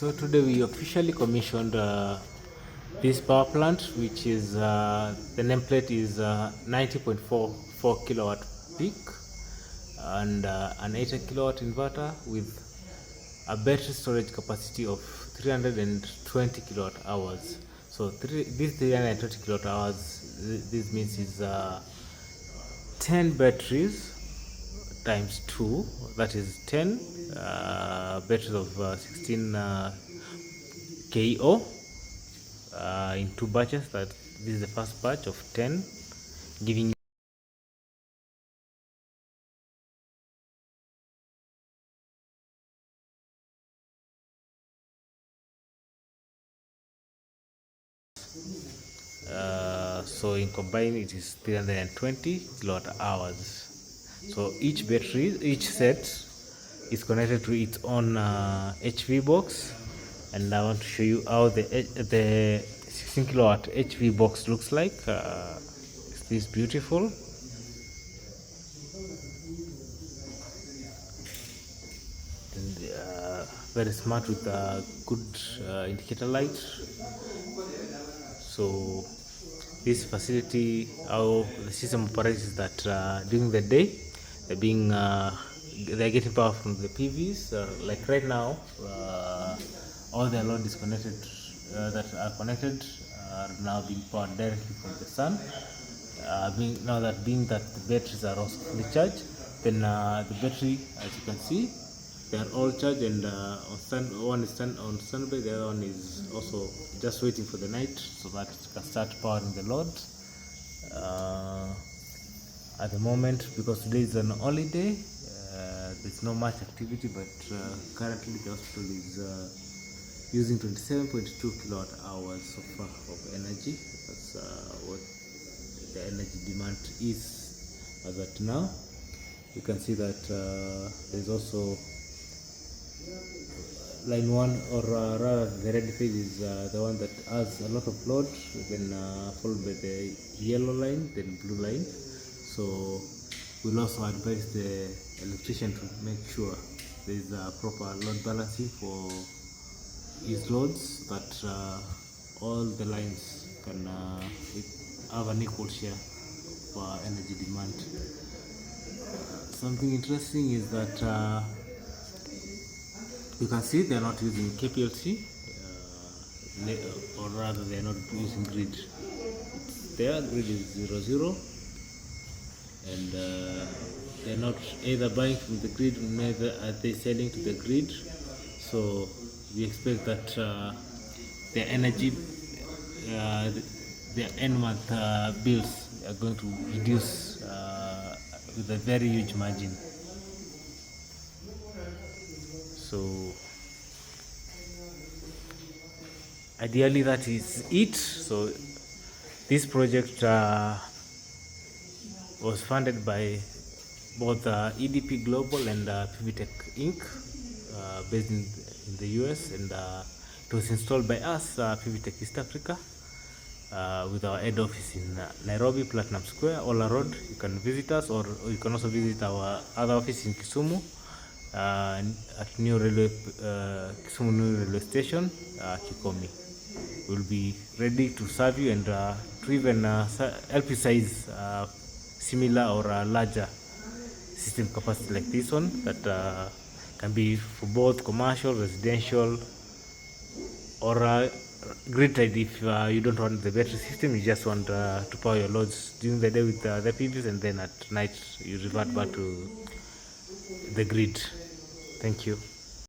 So today we officially commissioned this power plant, which is the nameplate is 90.44 kilowatt peak and an 80 kilowatt inverter with a battery storage capacity of 320 kilowatt hours. So this 320 kilowatt hours, this means is 10 batteries times 2, that is 10 batteries of 16 KO in 2 batches. That this is the first batch of 10, giving so in combined it is 320 kilowatt hours. So each battery, each set is connected to its own HV box, and I want to show you how the 16 kilowatt HV box looks like. It's this beautiful. And very smart with a good indicator light. So this facility, how the system operates is that during the day they're getting power from the PVs. Like right now, all the load is connected that are connected are now being powered directly from the sun. Being that the batteries are also fully charged, then the battery, as you can see, they are all charged, and one is on standby, the other one is also just waiting for the night so that it can start powering the load. At the moment, because today is an holiday, there's not much activity, but currently the hospital is using 27.2 kilowatt hours of energy. That's what the energy demand is as at now. You can see that there's also line 1, or rather the red phase is the one that has a lot of load, then followed by the yellow line, then blue line. So we'll also advise the electrician to make sure there is a proper load balancing for his loads, that all the lines can have an equal share for energy demand. Something interesting is that you can see they are not using KPLC, or rather they are not using grid. Their grid is 00, and they are not either buying from the grid, neither are they selling to the grid. So we expect that their energy, their end month bills are going to reduce with a very huge margin. So ideally that is it. So this project was funded by both EDP Global and PVTech Inc. Based in the US, and it was installed by us, PVTech East Africa, with our head office in Nairobi, Platinum Square, Ola Road. You can visit us, or you can also visit our other office in Kisumu, at Kisumu New Railway Station, Kikomi. We'll be ready to serve you and to even help you size similar or larger system capacity like this one, that can be for both commercial, residential, or grid tied. If you don't want the battery system, you just want to power your loads during the day with the PVs, and then at night you revert back to the grid. Thank you.